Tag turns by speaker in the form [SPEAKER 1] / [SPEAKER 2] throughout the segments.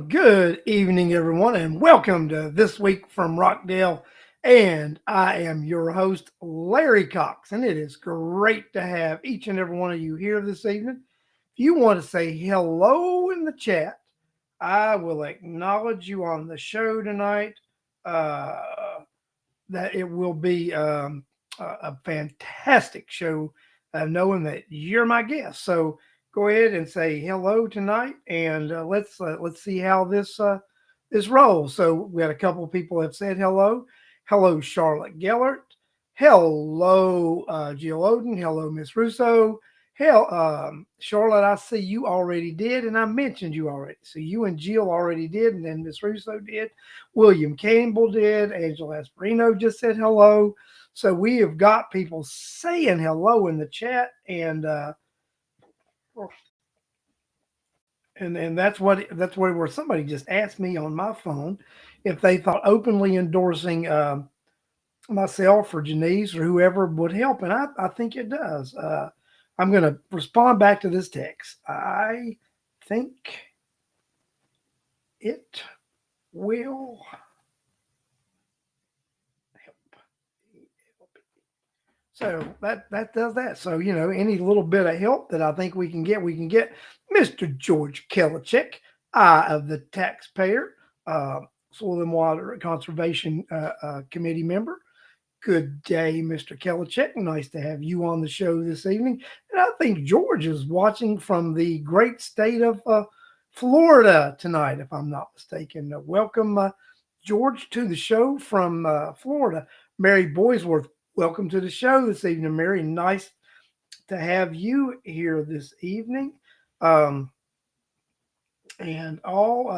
[SPEAKER 1] Good evening, everyone, and welcome to This Week from Rockdale. And I am your host, Larry Cox, and it is great to have each and every one of you here this evening. If you want to say hello in the chat, I will acknowledge you on the show tonight. Uh, that it will be a fantastic show, knowing that you're my guest. So go ahead and say hello tonight, and let's see how this rolls. So we had a couple of people that said hello. Hello, Charlotte Gellert. Hello, Jill Oden. Hello, Miss Russo. Hell, Charlotte, I see you already did, and I mentioned you already. So you and Jill already did, and then Miss Russo did. William Campbell did. Angela Asperino just said hello. So we have got people saying hello in the chat, and that's where somebody just asked me on my phone if they thought openly endorsing myself or Janice or whoever would help, and I think it does. I'm going to respond back to this text. I think it will help. So that does that. So any little bit of help that I think we can get. Mr. George Kelichek, Eye of the Taxpayer, Soil and Water Conservation Committee member. Good day, Mr. Kelichek. Nice to have you on the show this evening. And I think George is watching from the great state of Florida tonight, if I'm not mistaken. Welcome, George, to the show from Florida. Mary Boysworth, welcome to the show this evening, Mary. Nice to have you here this evening. Um, and all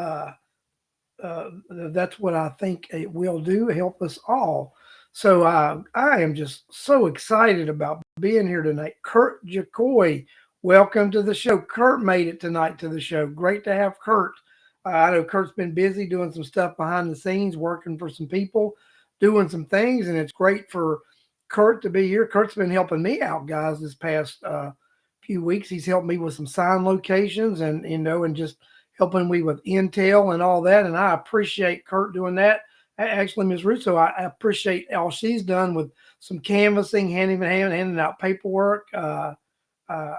[SPEAKER 1] that's what I think it will do, help us all. So I am just so excited about being here tonight. Kurt Jacoy, welcome to the show. Kurt made it tonight to the show. Great to have Kurt. I know Kurt's been busy doing some stuff behind the scenes, working for some people, doing some things, and it's great for Kurt to be here. Kurt's been helping me out, guys, this past few weeks. He's helped me with some sign locations and just helping me with intel and all that. And I appreciate Kurt doing that. Actually, Ms. Russo, I appreciate all she's done with some canvassing, handing out paperwork. Uh, uh,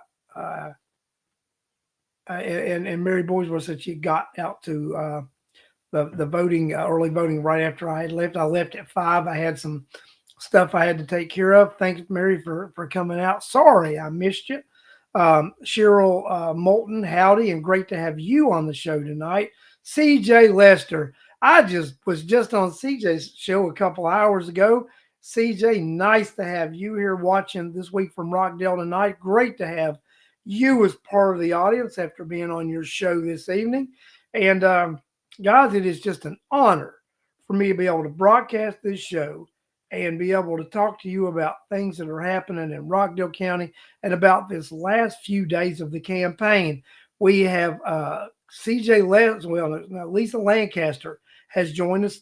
[SPEAKER 1] and Mary Boysworth said she got out to the voting, early voting right after I had left. I left at 5. I had some stuff I had to take care of. Thanks, Mary, for coming out. Sorry I missed you. Cheryl Moulton, howdy, and great to have you on the show tonight. CJ Lester, I was just on CJ's show a couple hours ago. CJ, nice to have you here watching This Week from Rockdale tonight. Great to have you as part of the audience after being on your show this evening. And guys, it is just an honor for me to be able to broadcast this show and be able to talk to you about things that are happening in Rockdale County and about this last few days of the campaign. We have Lisa Lancaster has joined us.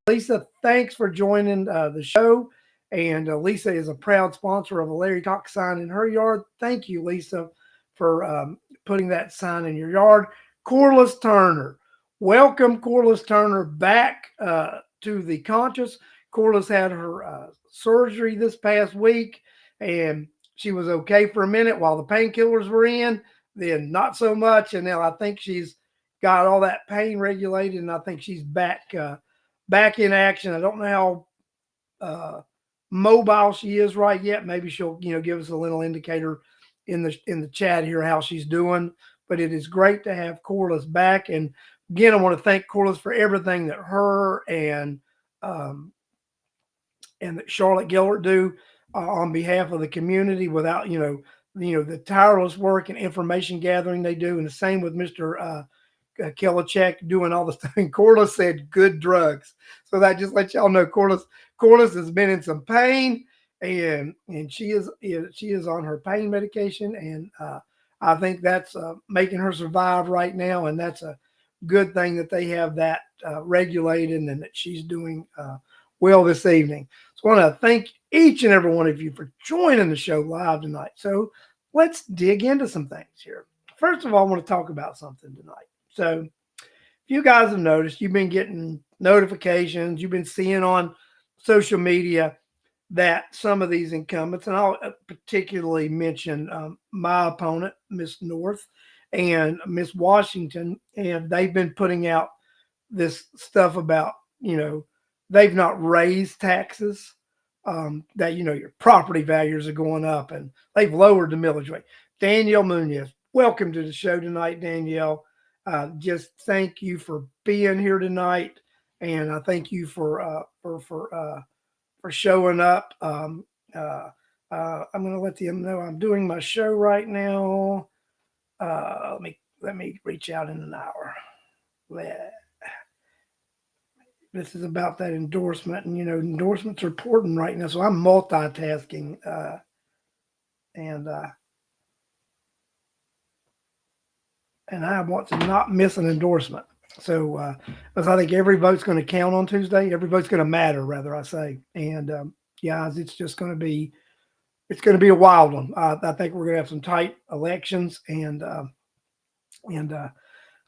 [SPEAKER 1] Lisa, thanks for joining the show. And Lisa is a proud sponsor of a Larry Cox sign in her yard. Thank you, Lisa, for putting that sign in your yard. Corliss Turner. Welcome, Corliss Turner, back to the conscious. Corliss had her surgery this past week, and she was okay for a minute while the painkillers were in, then not so much. And now I think she's got all that pain regulated, and I think she's back in action. I don't know how mobile she is right yet. Maybe she'll give us a little indicator in the chat here how she's doing. But it is great to have Corliss back. And again, I want to thank Corliss for everything that her and that Charlotte Gellert do on behalf of the community. Without the tireless work and information gathering they do, and the same with Mr. Kelichek doing all the stuff. And Corliss said good drugs, so that just lets y'all know Corliss has been in some pain, and she is on her pain medication, and I think that's making her survive right now, and that's a good thing that they have that regulated and that she's doing well this evening. So I want to thank each and every one of you for joining the show live tonight. So let's dig into some things here. First of all, I want to talk about something tonight. So if you guys have noticed, you've been getting notifications, you've been seeing on social media that some of these incumbents, and I'll particularly mention my opponent, Miss North, and Miss Washington, and they've been putting out this stuff about, they've not raised taxes, that, your property values are going up, and they've lowered the millage rate. Danielle Munoz, welcome to the show tonight, Danielle. Just thank you for being here tonight, and I thank you for showing up. I'm going to let them know I'm doing my show right now. Let me reach out in an hour. This is about that endorsement, and endorsements are important right now. So I'm multitasking, and I want to not miss an endorsement. So, because I think every vote's going to count on Tuesday. Every vote's going to matter, rather I say. And guys, it's going to be a wild one. I think we're going to have some tight elections, and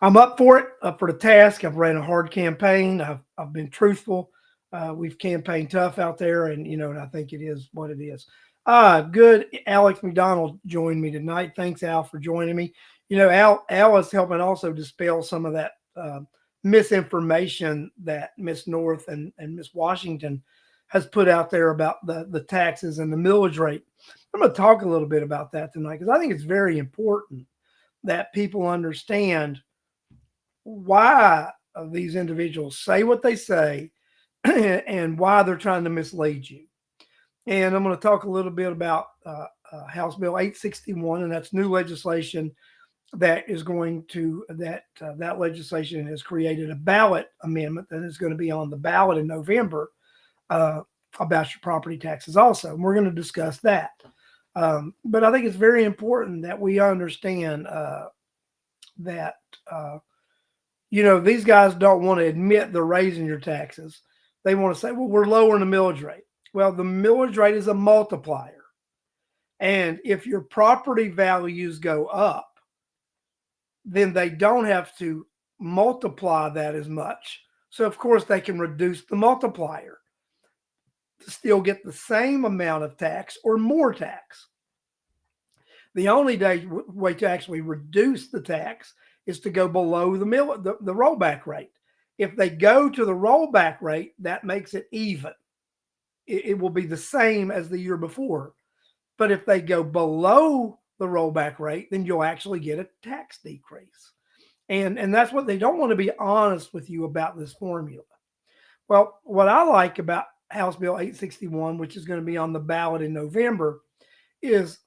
[SPEAKER 1] I'm up for it, up for the task. I've ran a hard campaign. I've been truthful. We've campaigned tough out there, and and I think it is what it is. Good. Alex McDonald joined me tonight. Thanks, Al, for joining me. Al is helping also dispel some of that misinformation that Miss North and Miss Washington has put out there about the taxes and the millage rate. I'm going to talk a little bit about that tonight because I think it's very important that people understand why these individuals say what they say and why they're trying to mislead you. And I'm going to talk a little bit about House Bill 861, and that's new legislation that is going to that legislation has created a ballot amendment that is going to be on the ballot in November about your property taxes also. And we're going to discuss that. But I think it's very important that we understand that these guys don't want to admit they're raising your taxes. They want to say, well, we're lowering the millage rate. Well, the millage rate is a multiplier. And if your property values go up, then they don't have to multiply that as much. So, of course, they can reduce the multiplier to still get the same amount of tax or more tax. The only way to actually reduce the tax is to go below the rollback rate. If they go to the rollback rate, that makes it even. It will be the same as the year before. But if they go below the rollback rate, then you'll actually get a tax decrease. And that's what they don't want to be honest with you about this formula. Well, what I like about House Bill 861, which is going to be on the ballot in November, is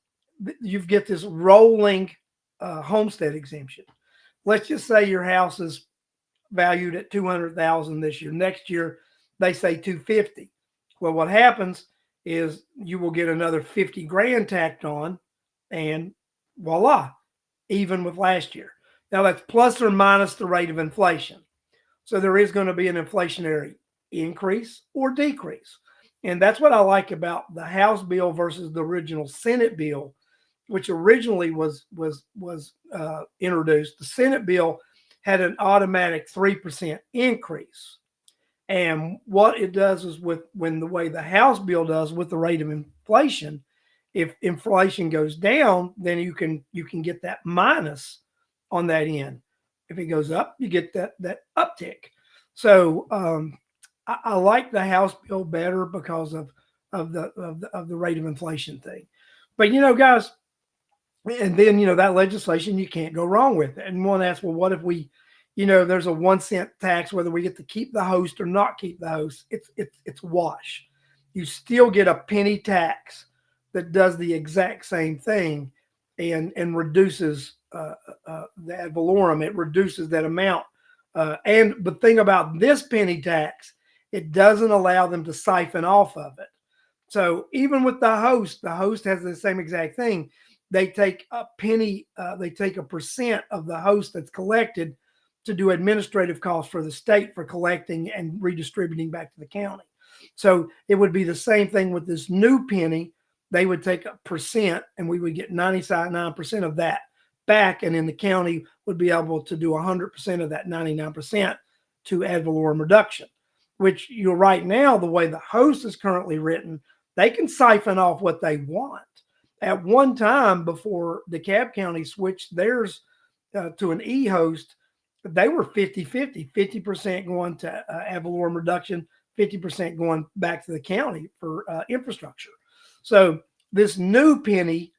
[SPEAKER 1] you get this rolling homestead exemption. Let's just say your house is valued at $200,000 this year. Next year, they say $250,000. Well, what happens is you will get another $50,000 tacked on, and voila, even with last year. Now that's plus or minus the rate of inflation. So there is going to be an inflationary increase or decrease. And that's what I like about the House bill versus the original Senate bill, which originally was introduced. The Senate bill had an automatic 3% increase. And what it does is when the way the House bill does with the rate of inflation, if inflation goes down, then you can get that minus on that end. If it goes up, you get that uptick. So I like the House bill better because of the rate of inflation thing. But guys, and then that legislation, you can't go wrong with it. And one asks, well, what if we, there's a 1 cent tax whether we get to keep the host or not keep the host? It's wash. You still get a penny tax that does the exact same thing and reduces the ad valorem. It reduces that amount. And the thing about this penny tax, it doesn't allow them to siphon off of it. So even with the host has the same exact thing. They take a penny, they take a percent of the host that's collected, to do administrative costs for the state for collecting and redistributing back to the county. So it would be the same thing with this new penny. They would take a percent and we would get 99% of that back. And then the county would be able to do 100% of that 99% to ad valorem reduction, which you're right now, the way the host is currently written, they can siphon off what they want. At one time before DeKalb County switched theirs to an e-host, they were 50-50, 50% going to ad valorem reduction, 50% going back to the county for infrastructure. So this new penny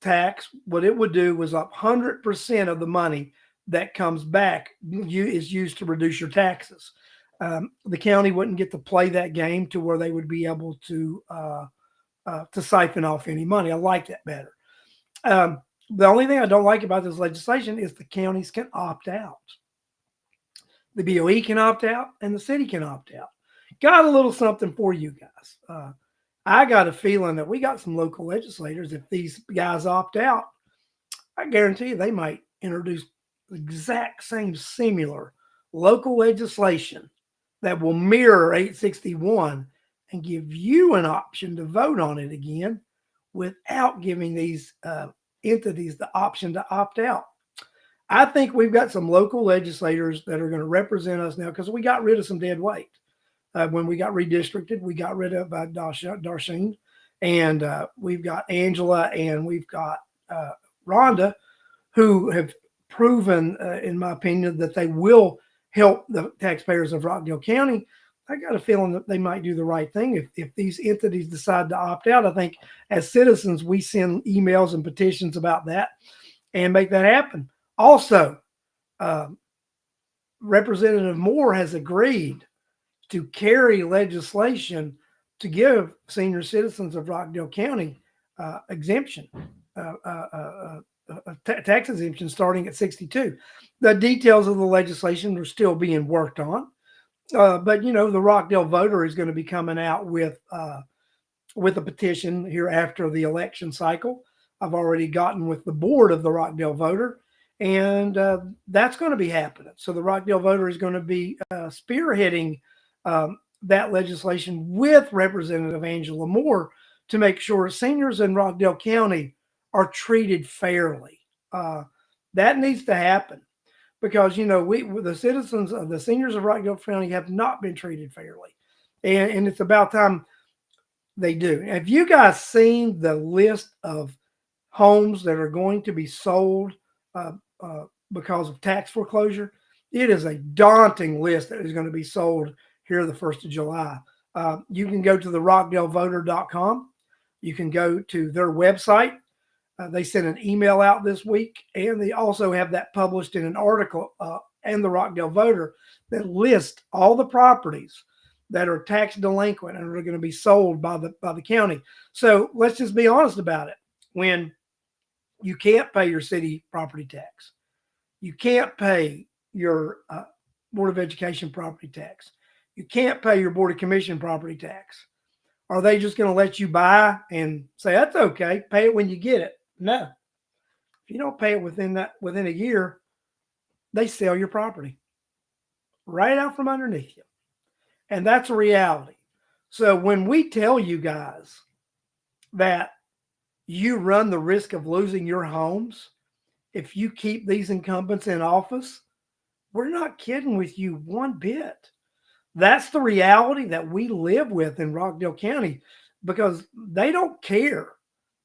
[SPEAKER 1] tax, what it would do was up 100% of the money that comes back is used to reduce your taxes. The county wouldn't get to play that game to where they would be able to siphon off any money. I like that better. The only thing I don't like about this legislation is the counties can opt out. The BOE can opt out and the city can opt out. Got a little something for you guys. I got a feeling that we got some local legislators. If these guys opt out, I guarantee you they might introduce the exact same similar local legislation that will mirror 861 and give you an option to vote on it again without giving these entities the option to opt out. I think we've got some local legislators that are going to represent us now because we got rid of some dead weight. When we got redistricted, we got rid of Darsheen, and we've got Angela and we've got Rhonda, who have proven, in my opinion, that they will help the taxpayers of Rockdale County. I got a feeling that they might do the right thing if these entities decide to opt out. I think as citizens, we send emails and petitions about that and make that happen. Also, Representative Moore has agreed to carry legislation to give senior citizens of Rockdale County exemption, tax exemption starting at 62. The details of the legislation are still being worked on. But, you know, the Rockdale voter is going to be coming out with a petition here after the election cycle. I've already gotten with the board of the Rockdale voter, and that's going to be happening. So the Rockdale voter is going to be spearheading that legislation with Representative Angela Moore to make sure seniors in Rockdale County are treated fairly. That needs to happen because, you know, the citizens of the seniors of Rockdale County have not been treated fairly. And it's about time they do. Have you guys seen the list of homes that are going to be sold because of tax foreclosure? It is a daunting list that is going to be sold here the 1st of July. You can go to the rockdalevoter.com. You can go to their website. They sent an email out this week, and they also have that published in an article and the Rockdale Voter that lists all the properties that are tax delinquent and are going to be sold by the county. So let's just be honest about it. When you can't pay your city property tax, you can't pay your Board of Education property tax, you can't pay your Board of Commission property tax. Are they just going to let you buy and say, that's okay, pay it when you get it? No. If you don't pay it within a year, they sell your property right out from underneath you. And that's a reality. So when we tell you guys that you run the risk of losing your homes if you keep these incumbents in office, we're not kidding with you one bit. That's the reality that we live with in Rockdale County because they don't care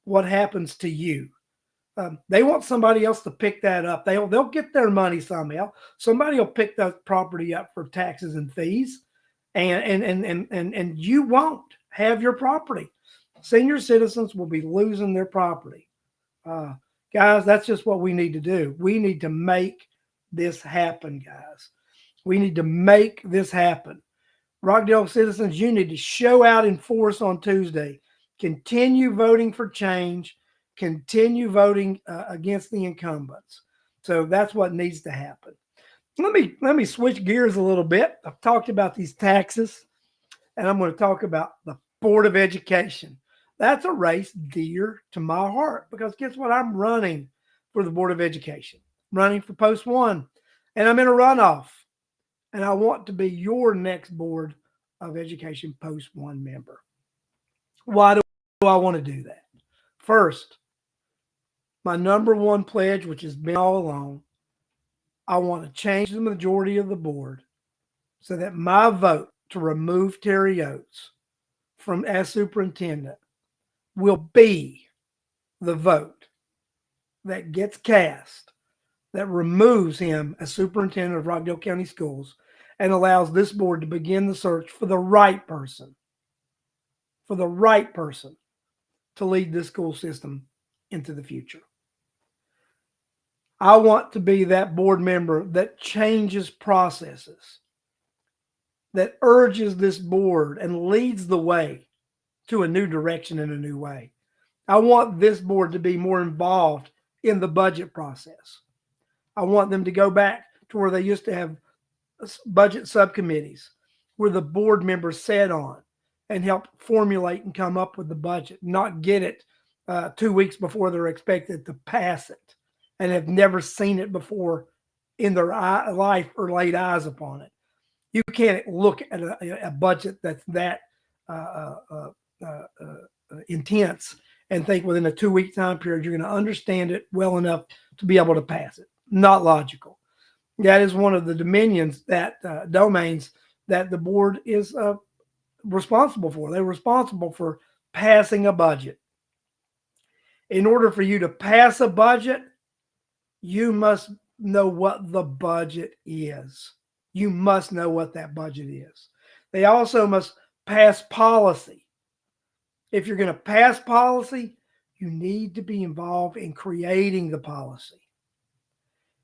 [SPEAKER 1] what happens to you. They want somebody else to pick that up. They'll get their money somehow. Somebody will pick that property up for taxes and fees, and you won't have your property. Senior citizens will be losing their property. Guys, that's just what we need to do. We need to make this happen, guys. We need to make this happen. Rockdale citizens, you need to show out in force on Tuesday. Continue voting for change. Continue voting against the incumbents. So that's what needs to happen. Let me switch gears a little bit. I've talked about these taxes, and I'm going to talk about the Board of Education. That's a race dear to my heart because guess what? I'm running for the Board of Education, running for post 1. and I'm in a runoff, and I want to be your next Board of Education Post 1 member. Why do I want to do that? First, my number one pledge, which has been all along, I want to change the majority of the board so that my vote to remove Terry Oates from as superintendent will be the vote that gets cast that removes him as superintendent of Rockdale County Schools and allows this board to begin the search for the right person, to lead this school system into the future. I want to be that board member that changes processes, that urges this board and leads the way to a new direction and a new way. I want this board to be more involved in the budget process. I want them to go back to where they used to have budget subcommittees where the board members sat on and helped formulate and come up with the budget, not get it 2 weeks before they're expected to pass it and have never seen it before in their life or laid eyes upon it. You can't look at a budget that's that intense and think within a 2-week time period you're going to understand it well enough to be able to pass it. Not logical. That is one of the domains that the board is responsible for. They're responsible for passing a budget. In order for you to pass a budget, you must know what the budget is. You must know what that budget is. They also must pass policy. If you're going to pass policy, you need to be involved in creating the policy.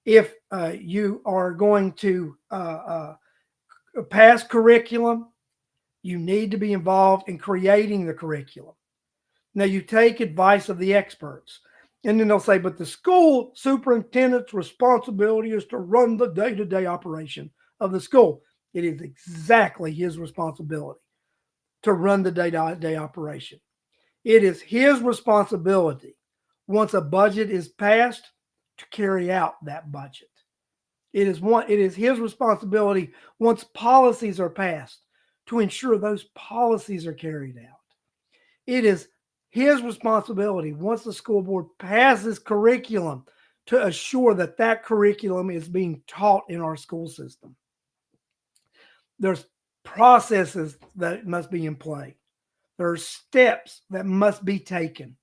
[SPEAKER 1] If you are going to pass curriculum, you need to be involved in creating the curriculum. Now, you take advice of the experts, and then they'll say, but the school superintendent's responsibility is to run the day-to-day operation of the school. It is exactly his responsibility to run the day-to-day operation. It is his responsibility, once a budget is passed, to carry out that budget. It is his responsibility, once policies are passed, to ensure those policies are carried out. It is his responsibility, once the school board passes curriculum, to assure that that curriculum is being taught in our school system. There's processes that must be in play. There are steps that must be taken.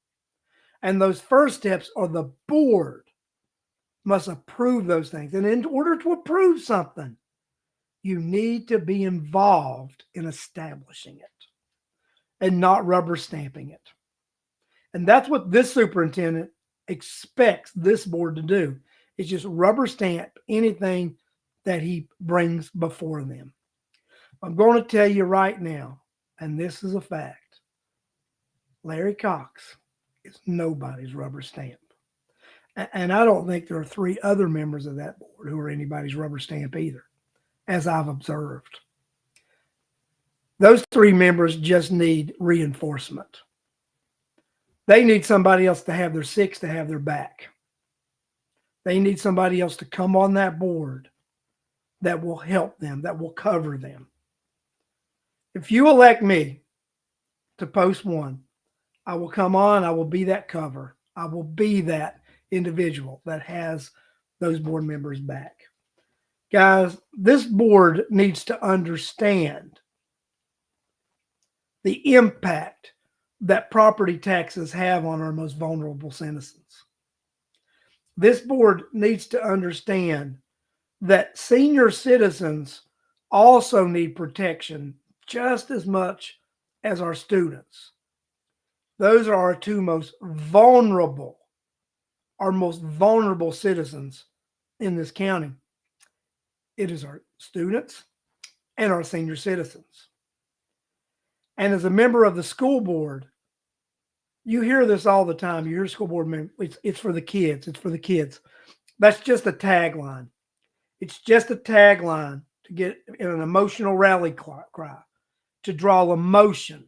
[SPEAKER 1] And those first steps are the board must approve those things. And in order to approve something, you need to be involved in establishing it and not rubber stamping it. And that's what this superintendent expects this board to do, is just rubber stamp anything that he brings before them. I'm going to tell you right now, and this is a fact, Larry Cox is nobody's rubber stamp. And I don't think there are 3 other members of that board who are anybody's rubber stamp either, as I've observed. Those 3 members just need reinforcement. They need somebody else to have their six, to have their back. They need somebody else to come on that board that will help them, that will cover them. If you elect me to post 1, I will come on, I will be that cover. I will be that individual that has those board members back. Guys, this board needs to understand the impact that property taxes have on our most vulnerable citizens. This board needs to understand that senior citizens also need protection just as much as our students. Those are our 2 most vulnerable citizens in this county. It is our students and our senior citizens. And as a member of the school board, you hear this all the time. You hear school board member, it's for the kids. It's for the kids. That's just a tagline. It's just a tagline to get in an emotional rally cry, to draw emotion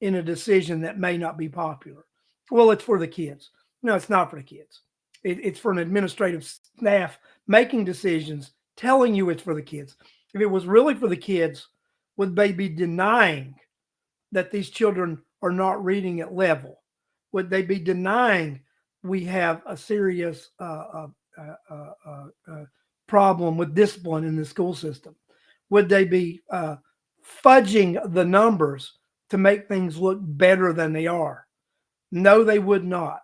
[SPEAKER 1] in a decision that may not be popular. Well, it's for the kids. No, it's not for the kids. It's for an administrative staff making decisions, telling you it's for the kids. If it was really for the kids, would they be denying that these children are not reading at level? Would they be denying we have a serious problem with discipline in the school system? Would they be fudging the numbers to make things look better than they are? No, they would not.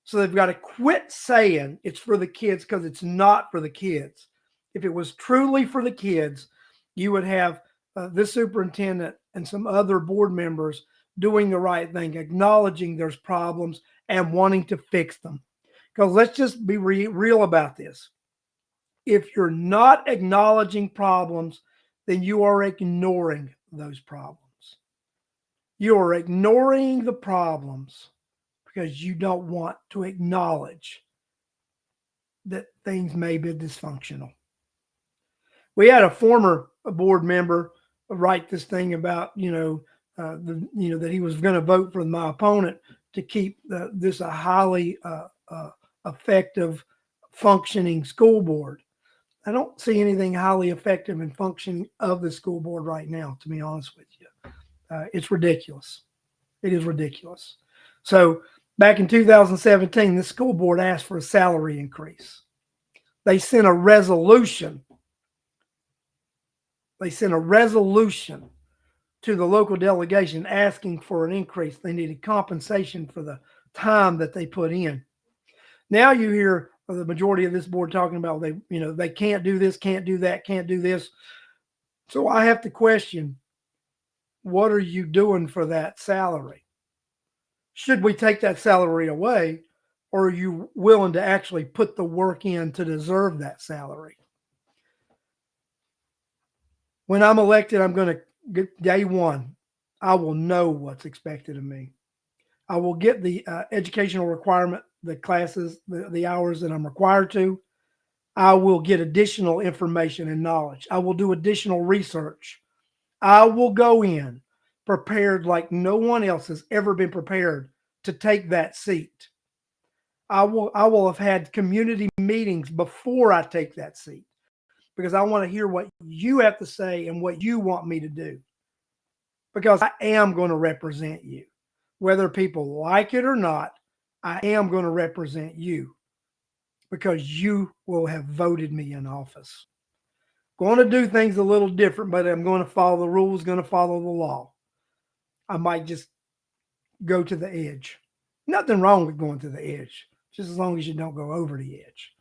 [SPEAKER 1] So they've got to quit saying it's for the kids, because it's not for the kids. If it was truly for the kids, you would have this superintendent and some other board members doing the right thing, acknowledging there's problems and wanting to fix them. Because let's just be real about this. If you're not acknowledging problems, then you are ignoring those problems. You are ignoring the problems because you don't want to acknowledge that things may be dysfunctional. We had a former board member write this thing about, that he was going to vote for my opponent to keep this a highly effective functioning school board. I don't see anything highly effective in functioning of the school board right now, to be honest with you. It's ridiculous. It is ridiculous. So back in 2017, the school board asked for a salary increase. They sent a resolution. They sent a resolution to the local delegation asking for an increase. They needed compensation for the time that they put in. Now you hear the majority of this board talking about they can't do this, can't do that, can't do this. So I have to question, what are you doing for that salary? Should we take that salary away, or are you willing to actually put the work in to deserve that salary? When I'm elected, I'm going to get day one. I will know what's expected of me. I will get the educational requirement, the classes, the hours that I'm required to. I will get additional information and knowledge. I will do additional research. I will go in prepared like no one else has ever been prepared to take that seat. I will have had community meetings before I take that seat, because I want to hear what you have to say and what you want me to do, because I am going to represent you. Whether people like it or not, I am going to represent you, because you will have voted me in office. Going to do things a little different, but I'm going to follow the rules, going to follow the law. I might just go to the edge. Nothing wrong with going to the edge, just as long as you don't go over the edge.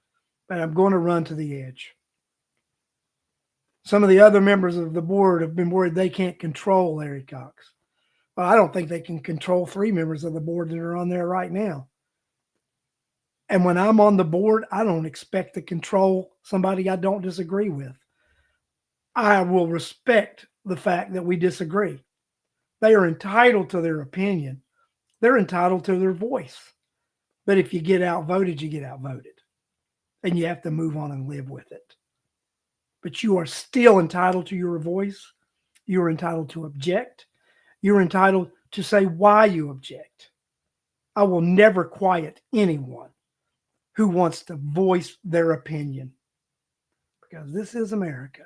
[SPEAKER 1] But I'm going to run to the edge. Some of the other members of the board have been worried they can't control Larry Cox. Well, I don't think they can control 3 members of the board that are on there right now. And when I'm on the board, I don't expect to control somebody I don't disagree with. I will respect the fact that we disagree. They are entitled to their opinion. They're entitled to their voice. But if you get outvoted, you get outvoted. And you have to move on and live with it. But you are still entitled to your voice. You are entitled to object. You're entitled to say why you object. I will never quiet anyone who wants to voice their opinion, because this is America,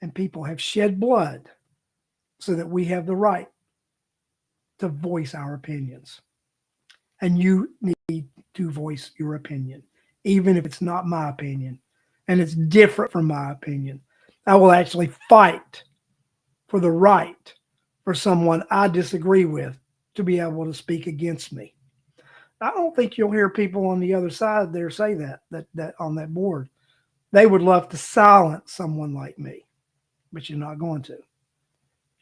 [SPEAKER 1] and people have shed blood so that we have the right to voice our opinions. And you need to voice your opinion, even if it's not my opinion and it's different from my opinion. I will actually fight for the right for someone I disagree with to be able to speak against me. I don't think you'll hear people on the other side there say that on that board. They would love to silence someone like me, but you're not going to.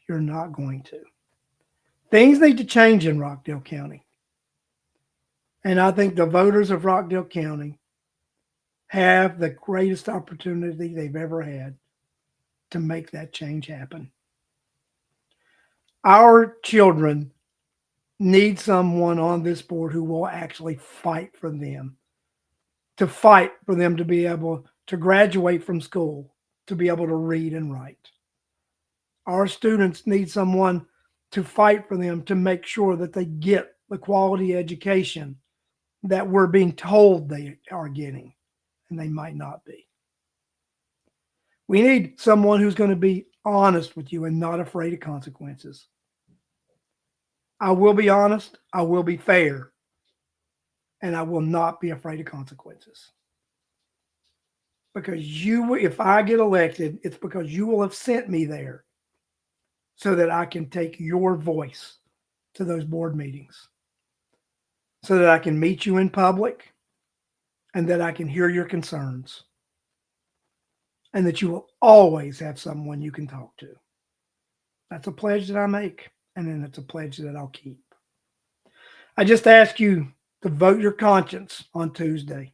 [SPEAKER 1] You're not going to. Things need to change in Rockdale County. And I think the voters of Rockdale County have the greatest opportunity they've ever had to make that change happen. Our children need someone on this board who will actually fight for them, to fight for them to be able to graduate from school, to be able to read and write. Our students need someone to fight for them, to make sure that they get the quality education that we're being told they are getting and they might not be. We need someone who's going to be honest with you and not afraid of consequences. I will be honest, I will be fair, and I will not be afraid of consequences. Because if I get elected, it's because you will have sent me there so that I can take your voice to those board meetings, so that I can meet you in public and that I can hear your concerns, and that you will always have someone you can talk to. That's a pledge that I make, and then it's a pledge that I'll keep. I just ask you to vote your conscience on Tuesday,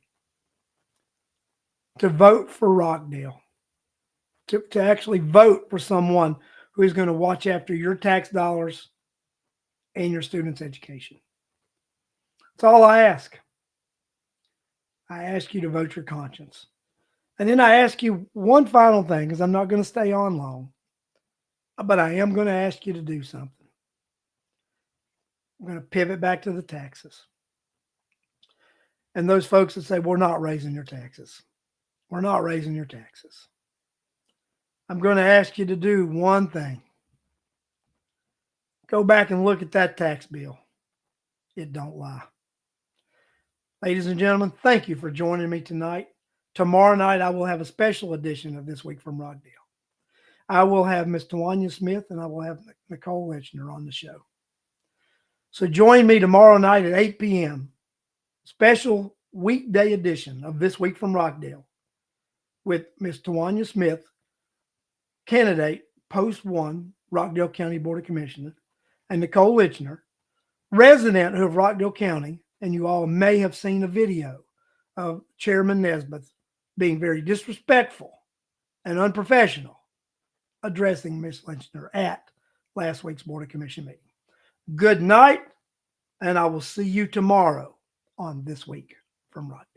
[SPEAKER 1] to vote for Rockdale, to actually vote for someone who is going to watch after your tax dollars and your students' education. That's all I ask. I ask you to vote your conscience. And then I ask you one final thing, because I'm not going to stay on long, but I am going to ask you to do something. I'm going to pivot back to the taxes. And those folks that say, we're not raising your taxes. We're not raising your taxes. I'm going to ask you to do one thing. Go back and look at that tax bill. It don't lie. Ladies and gentlemen, thank you for joining me tonight. Tomorrow night, I will have a special edition of This Week from Rockdale. I will have Miss Tawanya Smith and I will have Nicole Lechner on the show. So join me tomorrow night at 8 p.m. Special weekday edition of This Week from Rockdale with Miss Tawanya Smith, candidate, Post 1, Rockdale County Board of Commissioners, and Nicole Lechner, resident of Rockdale County, and you all may have seen a video of Chairman Nesbitt being very disrespectful and unprofessional addressing Miss Lechner at last week's Board of Commission meeting. Good night, and I will see you tomorrow on This Week from Rockdale.